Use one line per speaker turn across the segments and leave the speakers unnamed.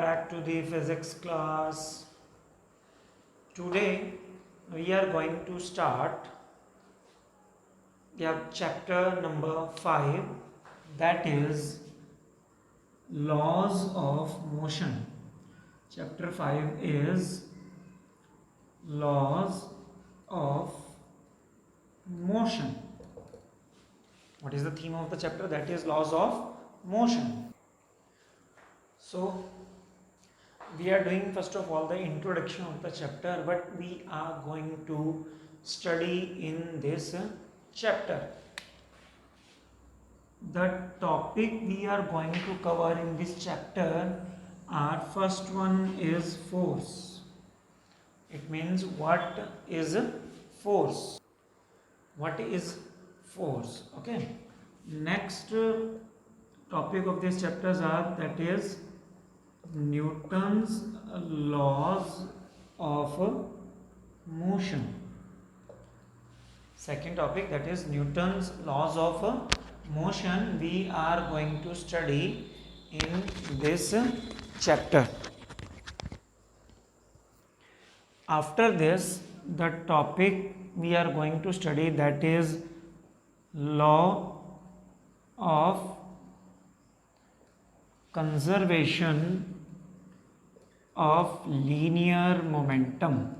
back to the physics class. Today we are going to start chapter number 5, that is laws of motion. Chapter 5 is laws of motion. What is the theme of the chapter? That is laws of motion. So we are doing first of all the introduction of the chapter, what we are going to study in this chapter. The topic we are going to cover in this chapter, our first one is force. It means what is force? What is force? Okay. Next topic of these chapters are, that is Newton's laws of motion. Second topic, that is Newton's laws of motion, we are going to study in this chapter. After this, the topic we are going to study, that is law of conservation of linear momentum.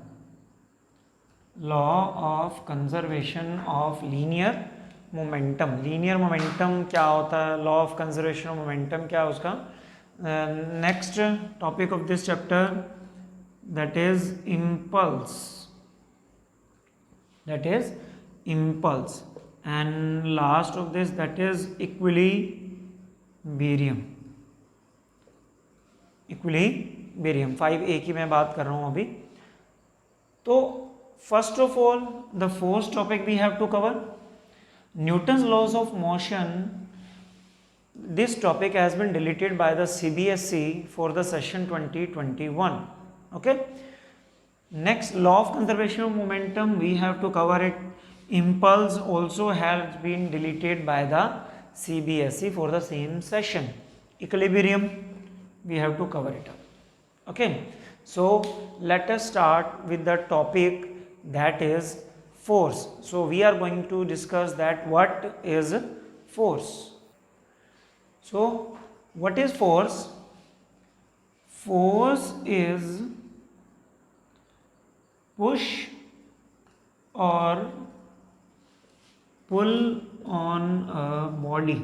Law of conservation of linear momentum. Linear momentum क्या होता है? Law of conservation of momentum क्या है उसका? Next topic of this chapter, that is impulse. That is impulse. And last of this, that is equilibrium. Equilibrium 5A की मैं बात कर रहा हूँ अभी. तो first of all the first topic we have to cover Newton's laws of motion. This topic has been deleted by the CBSE for the session 2021. Okay. Next, law of conservation of momentum, we have to cover it. Impulse also has been deleted by the CBSE for the same session. Equilibrium, we have to cover it up. Okay, so let us start with the topic, that is force. So we are going to discuss that what is force. So what is force? Force is push or pull on a body.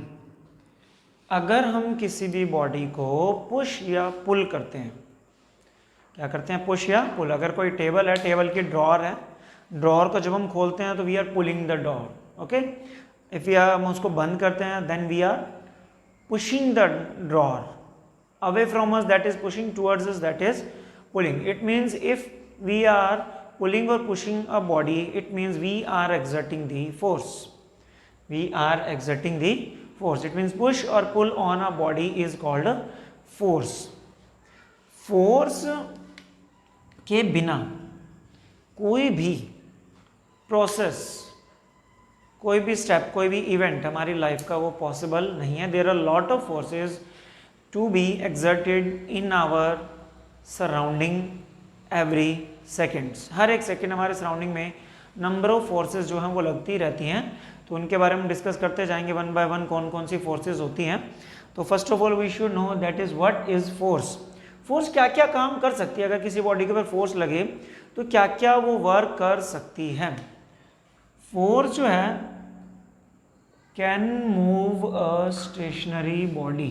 अगर हम किसी भी body को push या पुल करते हैं, क्या करते हैं? पुश या पुल. अगर कोई टेबल है, टेबल की ड्रॉर है, ड्रॉर को जब हम खोलते हैं तो we are pulling the drawer. Okay. If हम उसको बंद करते हैं, then we are pushing the drawer away from us, that is pushing. Towards us, that is pulling. It means if we are pulling or pushing a body, it means we are exerting the force. We are exerting the force. It means push or pull on a body is called force. Force के बिना कोई भी process, कोई भी step, कोई भी event हमारी life का वो पॉसिबल नहीं है. There are lot of forces to be exerted in our surrounding every seconds. हर एक सेकेंड हमारे सराउंडिंग में नंबर ऑफ फोर्सेस जो हैं वो लगती रहती हैं. तो उनके बारे में डिस्कस करते जाएंगे वन बाय वन, कौन कौन सी फोर्सेस होती हैं. तो first of all we should know that is what is force. Force क्या क्या काम कर सकती है? अगर किसी बॉडी के ऊपर फोर्स लगे तो क्या क्या वो वर्क कर सकती है? फोर्स जो है can move a stationary body.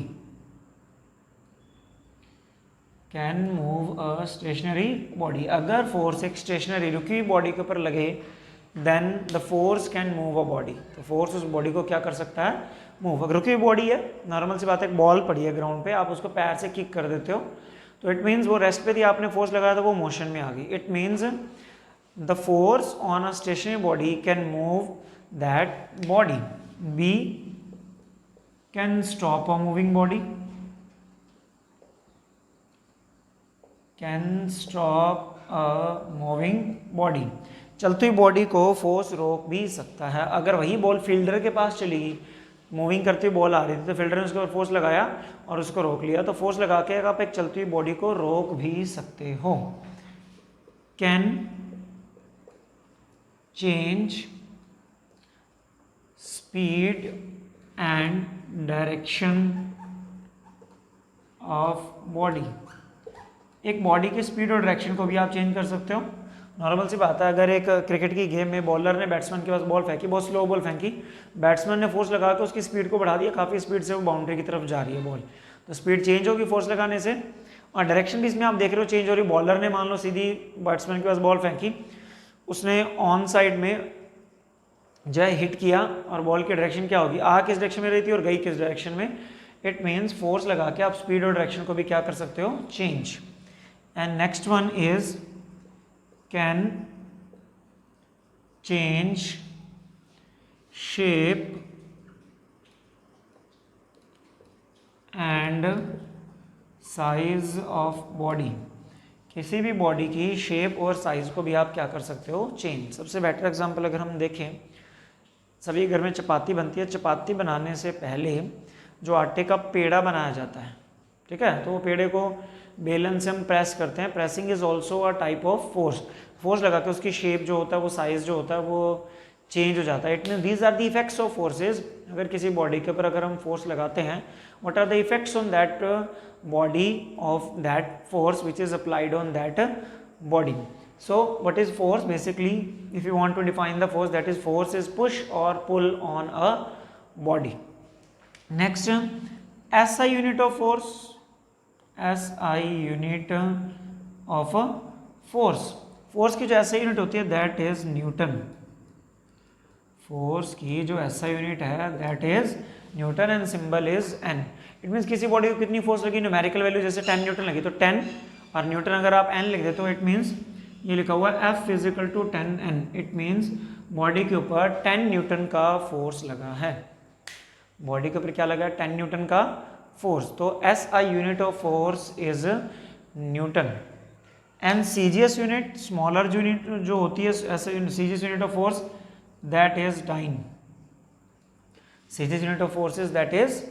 Can move a stationary body. अगर फोर्स एक स्टेशनरी रुकी हुई बॉडी के ऊपर लगे, then the force can move a body. तो फोर्स उस बॉडी को क्या कर सकता है? मूव. अगर रुकी हुई बॉडी है, नॉर्मल सी बात है, एक बॉल पड़ी है ग्राउंड पे, आप उसको पैर से किक कर देते हो, तो इट मीन्स वो रेस्ट पे थी, आपने फोर्स लगाया था, वो मोशन में आ गई. It means the force on a stationary body can move that body. Be can stop a moving body. Can stop a moving body. चलती हुई बॉडी को फोर्स रोक भी सकता है. अगर वही बॉल फील्डर के पास चली गई मूविंग करती हुई बॉल आ रही थी तो फिल्डर ने उसके ऊपर फोर्स लगाया और उसको रोक लिया। तो फोर्स लगा के आप एक चलती हुई बॉडी को रोक भी सकते हो। Can change speed and direction of body. एक बॉडी की स्पीड और डायरेक्शन को भी आप चेंज कर सकते हो। नॉर्मल सी बात है, अगर एक क्रिकेट की गेम में बॉलर ने बैट्समैन के पास बॉल फेंकी, बहुत स्लो बॉल फेंकी, बैट्समैन ने फोर्स लगा के उसकी स्पीड को बढ़ा दिया, काफ़ी स्पीड से वो बाउंड्री की तरफ जा रही है बॉल, तो स्पीड चेंज होगी फोर्स लगाने से। और डायरेक्शन भी इसमें आप देख रहे हो चेंज हो रही। बॉलर ने मान लो सीधी बैट्समैन के पास बॉल फेंकी, उसने ऑन साइड में जो है हिट किया और बॉल की डायरेक्शन क्या होगी, आ किस डायरेक्शन में रही थी और गई किस डायरेक्शन में। इट मीन्स फोर्स लगा के आप स्पीड और डायरेक्शन को भी क्या कर सकते हो, change. And next one is can change shape and size of body. किसी भी बॉडी की शेप और साइज को भी आप क्या कर सकते हो, चेंज। सबसे बेटर एग्जांपल अगर हम देखें, सभी घर में चपाती बनती है, चपाती बनाने से पहले जो आटे का पेड़ा बनाया जाता है, ठीक है, तो वो पेड़े को बेलन से हम प्रेस करते हैं। Pressing is also a type of force. Force लगा के उसकी शेप जो होता है, वो साइज जो होता है वो चेंज हो जाता है। It mean these are the effects of forces. अगर किसी बॉडी के ऊपर अगर हम फोर्स लगाते हैं, what are the effects on that body of that force which is applied on that body. So what is force? Basically, if you want to define the force, that is force is push or pull on a body. Next, SI unit of force. SI unit of a force. Force की जो SI unit होती है that is Newton. Force की जो SI unit है that is Newton and symbol is N. It means किसी body को कितनी फोर्स लगी, न्यूमेरिकल वैल्यू जैसे 10 न्यूटन लगी तो 10, और न्यूटन अगर आप N लिख देते हो इट मीन्स ये लिखा हुआ है F physical to 10N। It means body के ऊपर 10 न्यूटन का फोर्स लगा है। बॉडी के ऊपर क्या लगा है, 10 न्यूटन का फोर्स। तो SI unit of force is newton. And CGS unit, smaller unit जो होती है CGS unit of force that is dyne. CGS unit of force is that is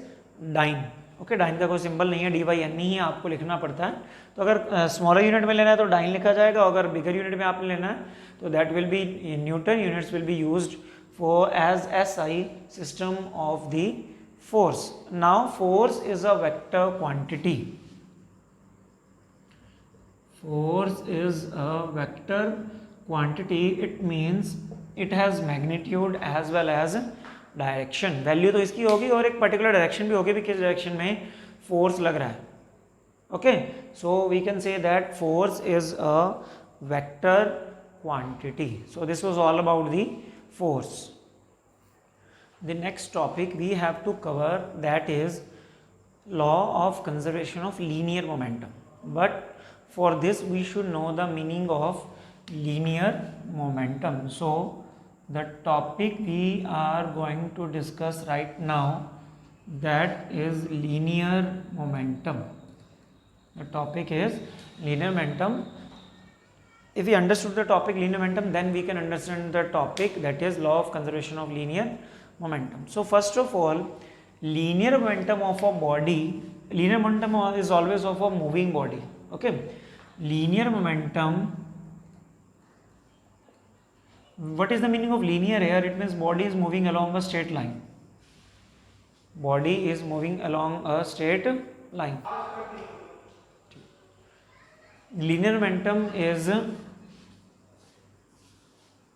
dyne. Okay, dyne का कोई सिंबल नहीं है, DYN ही आपको लिखना पड़ता है। तो अगर स्मॉलर यूनिट में लेना है तो डाइन लिखा जाएगा, अगर बिगर यूनिट में आपने लेना है तो that will be newton. Units will be used for as SI system of the force. Now force is a vector quantity. Force is a vector quantity. It means it has magnitude as well as direction. Value तो इसकी होगी और एक particular direction भी होगी भी किस direction में फोर्स लग रहा है। Okay, so we can say that force is a vector quantity. So this was all about the force. The next topic we have to cover that is law of conservation of linear momentum. But for this we should know the meaning of linear momentum. So the topic we are going to discuss right now that is linear momentum. The topic is linear momentum. If we understood the topic linear momentum, then we can understand the topic that is law of conservation of linear momentum. So first of all, linear momentum of a body, linear momentum is always of a moving body. Okay, linear momentum, what is the meaning of linear here? It means body is moving along a straight line. Body is moving along a straight line. Linear momentum is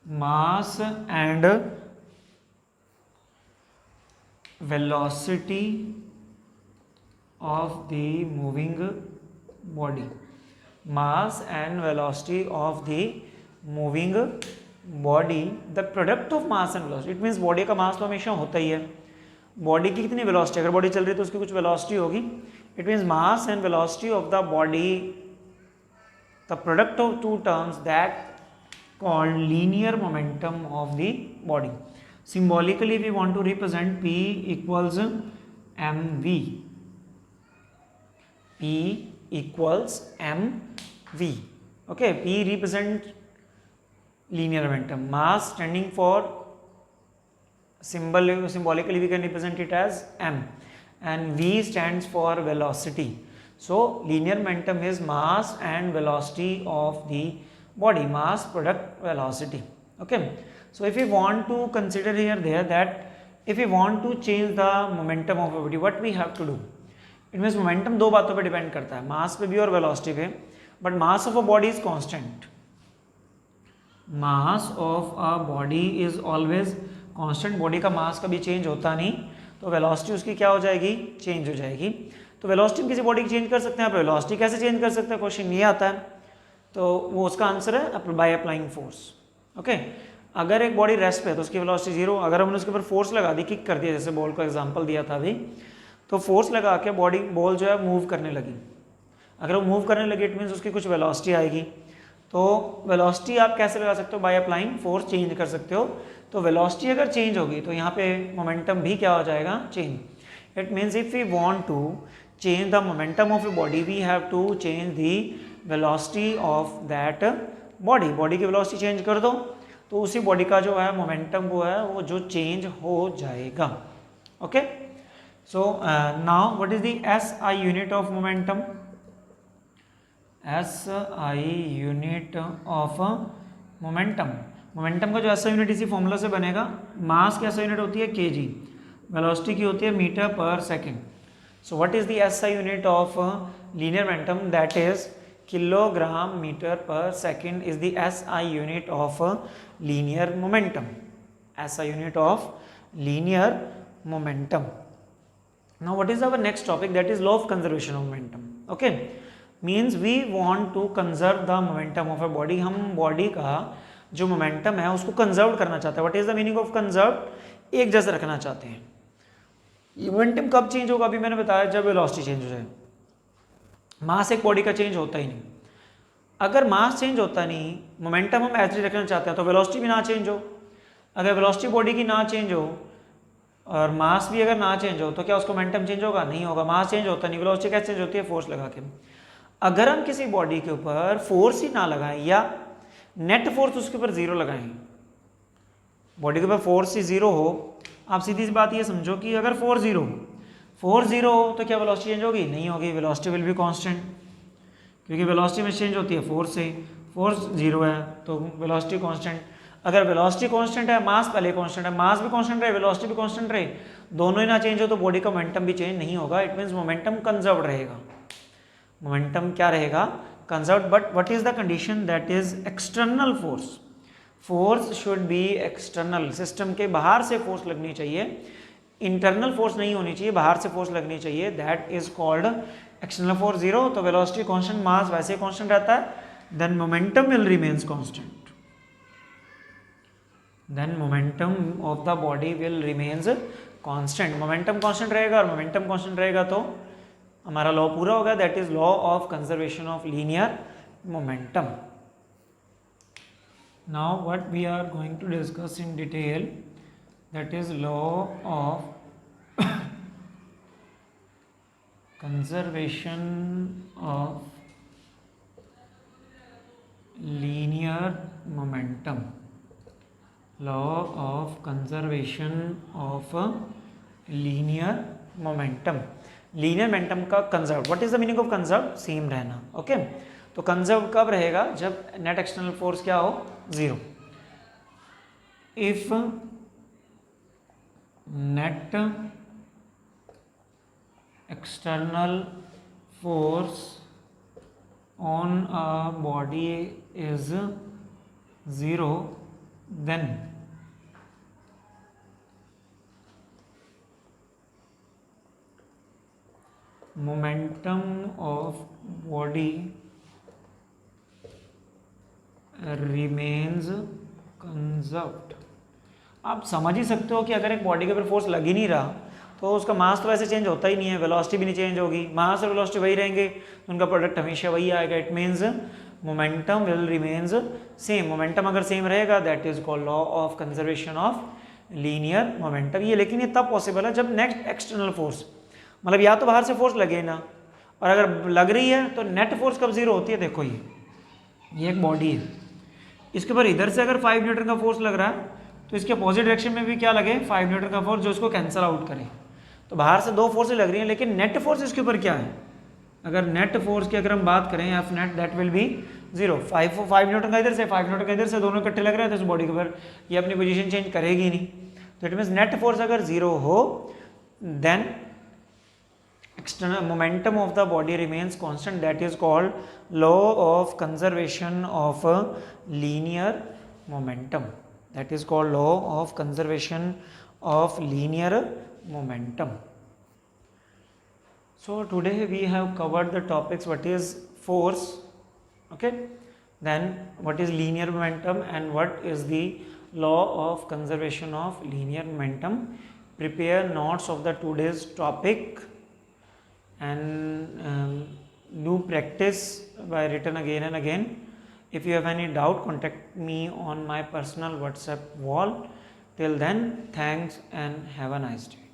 mass and velocity of the moving body. Mass and velocity of the moving body. The product of mass and velocity. It means body का mass तो हमेशा होता ही है, body की कितनी velocity, अगर body चल रही है तो उसकी कुछ velocity होगी. It means mass and velocity of the body, the product of two terms that called linear momentum of the body. Symbolically we want to represent P equals mv. P equals mv. Okay, P represent linear momentum. Mass standing for symbolically we can represent it as m, and v stands for velocity. So linear momentum is mass and velocity of the body, mass product velocity. Okay, so if we want to consider here there that if we want to change the momentum of a body, what we have to do? It means momentum दो बातों पे depend करता है, मास पे भी और velocity पे. But mass of a body is constant. Mass of a body is always constant. Body का मास कभी चेंज होता नहीं, तो वेलोसिटी उसकी क्या हो जाएगी? चेंज हो जाएगी. तो वेलोसिटी किसी बॉडी की चेंज कर सकते हैं आप. वेलोसिटी कैसे चेंज कर सकते हैं? क्वेश्चन ये आता है, तो वो उसका आंसर है बाय अप्लाइंग फोर्स. ओके, अगर एक बॉडी रेस्ट पे है तो उसकी वेलोसिटी जीरो. अगर हमने उसके ऊपर फोर्स लगा दी, किक कर दिया, जैसे बॉल का एग्जांपल दिया था अभी, तो फोर्स लगा के बॉल जो है मूव करने लगी. अगर वो मूव करने लगी इट मीन्स उसकी कुछ वेलोसिटी आएगी. तो वेलोसिटी आप कैसे लगा सकते हो? बाय अप्लाइंग फोर्स चेंज कर सकते हो. तो वेलोसिटी अगर चेंज होगी तो यहाँ पे मोमेंटम भी क्या हो जाएगा? Change. It means if we want to change the momentum of a body we have to change the velocity of that body. Body की वेलोसिटी चेंज कर दो तो उसी बॉडी का जो है मोमेंटम वो है वो जो चेंज हो जाएगा. Okay, so now what is the SI unit of momentum? SI unit of momentum. Momentum का जो SI यूनिट इसी फॉर्मूला से बनेगा. मास की SI यूनिट होती है kg, वेलोसिटी की होती है metre per second. So what is the SI unit of linear momentum? That is kilogram metre per second is the SI unit of linear momentum. SI unit of linear momentum. Now what is our next topic? That is law of conservation of momentum. Okay, means we want to conserve the momentum of a body. हम body का जो momentum है उसको conserve करना चाहते हैं. What is the meaning of conserve? एक जैसा रखना चाहते हैं. ये मोमेंटम कब चेंज होगा? अभी मैंने बताया जब वेलोसिटी चेंज हो जाए. मास एक बॉडी का चेंज होता ही नहीं. अगर मास चेंज होता नहीं, मोमेंटम हम ऐसे रखना चाहते हैं तो वेलोसिटी भी ना चेंज हो. अगर वेलोसिटी बॉडी की ना चेंज हो और मास भी अगर ना चेंज हो तो क्या उसका मोमेंटम चेंज होगा? नहीं होगा. मास चेंज होता नहीं, वेलोसिटी कैसे चेंज होती है? फोर्स लगा के. अगर हम किसी बॉडी के ऊपर फोर्स ही ना लगाएं या नेट फोर्स उसके ऊपर जीरो लगाएं, बॉडी के ऊपर फोर्स ही जीरो हो, आप सीधी सी बात ये समझो कि अगर फोर्स जीरो हो तो क्या वेलोसिटी चेंज होगी? नहीं होगी. वेलोसिटी विल बी कांस्टेंट, क्योंकि वेलोसिटी में चेंज होती है फोर्स से. फोर्स जीरो है तो वेलोसिटी कांस्टेंट. अगर वेलोसिटी कांस्टेंट है, मास पहले कांस्टेंट है, मास भी कांस्टेंट रहे, वेलोसिटी भी कांस्टेंट रहे, दोनों ही ना चेंज हो तो बॉडी का मोमेंटम भी चेंज नहीं होगा. इट मींस मोमेंटम कंजर्व्ड रहेगा. मोमेंटम क्या रहेगा? Conserved. But what is the condition? That is external force. Force should be external. System के बाहर से फोर्स लगनी चाहिए, इंटरनल फोर्स नहीं होनी चाहिए, बाहर से फोर्स लगनी चाहिए. That is called external force. Zero तो वेलोसिटी कांस्टेंट, मास वैसे कांस्टेंट रहता है, then momentum will remains constant. then momentum of the body will remains constant. Momentum constant रहेगा और मोमेंटम कांस्टेंट रहेगा तो हमारा लॉ पूरा होगा. That is law of conservation of linear momentum. Now what we are going to discuss in detail, that is law of conservation of linear momentum. Law of conservation of linear momentum. Linear momentum का conserve. What is the meaning of conserve? Same रहना. Okay, तो conserve कब रहेगा? जब net external force क्या हो? Zero. If net external force on a body is zero, then momentum of body remains conserved. आप समझ ही सकते हो कि अगर एक बॉडी के ऊपर फोर्स लग ही नहीं रहा तो उसका मास तो वैसे चेंज होता ही नहीं है, वेलोसिटी भी नहीं चेंज होगी, मास और वेलोसिटी वही रहेंगे, उनका प्रोडक्ट हमेशा वही आएगा. It means momentum will remains same. Momentum अगर सेम रहेगा that is called law of conservation of linear momentum. ये लेकिन ये तब पॉसिबल है जब नेट एक्सटर्नल फोर्स, मतलब या तो बाहर से फोर्स लगे ना, और अगर लग रही है तो नेट फोर्स कब जीरो होती है? देखो ये एक बॉडी है, इसके ऊपर इधर से अगर 5 न्यूटन का फोर्स लग रहा है तो इसके अपोजिट डायरेक्शन में भी क्या लगे 5 न्यूटन का फोर्स जो इसको कैंसिल आउट करे। तो बाहर से 2 फोर्सेज लग रही हैं, लेकिन नेट फोर्स इसके ऊपर क्या है, अगर नेट फोर्स की अगर हम बात करें F net that will B 0। 5 Newton का इधर से 5 न्यूटन का इधर से, दोनों इकट्ठे लग रहे हैं तो इस बॉडी के ऊपर ये अपनी पोजीशन चेंज करेगी ही नहीं। तो इट मीन्स नेट फोर्स अगर 0 हो then external momentum of the body remains constant, that is called law of conservation of linear momentum, that is called law of conservation of linear momentum. So today we have covered the topics what is force, okay, then what is linear momentum and what is the law of conservation of linear momentum. Prepare notes of the today's topic and do practice by written again and again. If you have any doubt, contact me on my personal WhatsApp wall. Till then, thanks and have a nice day.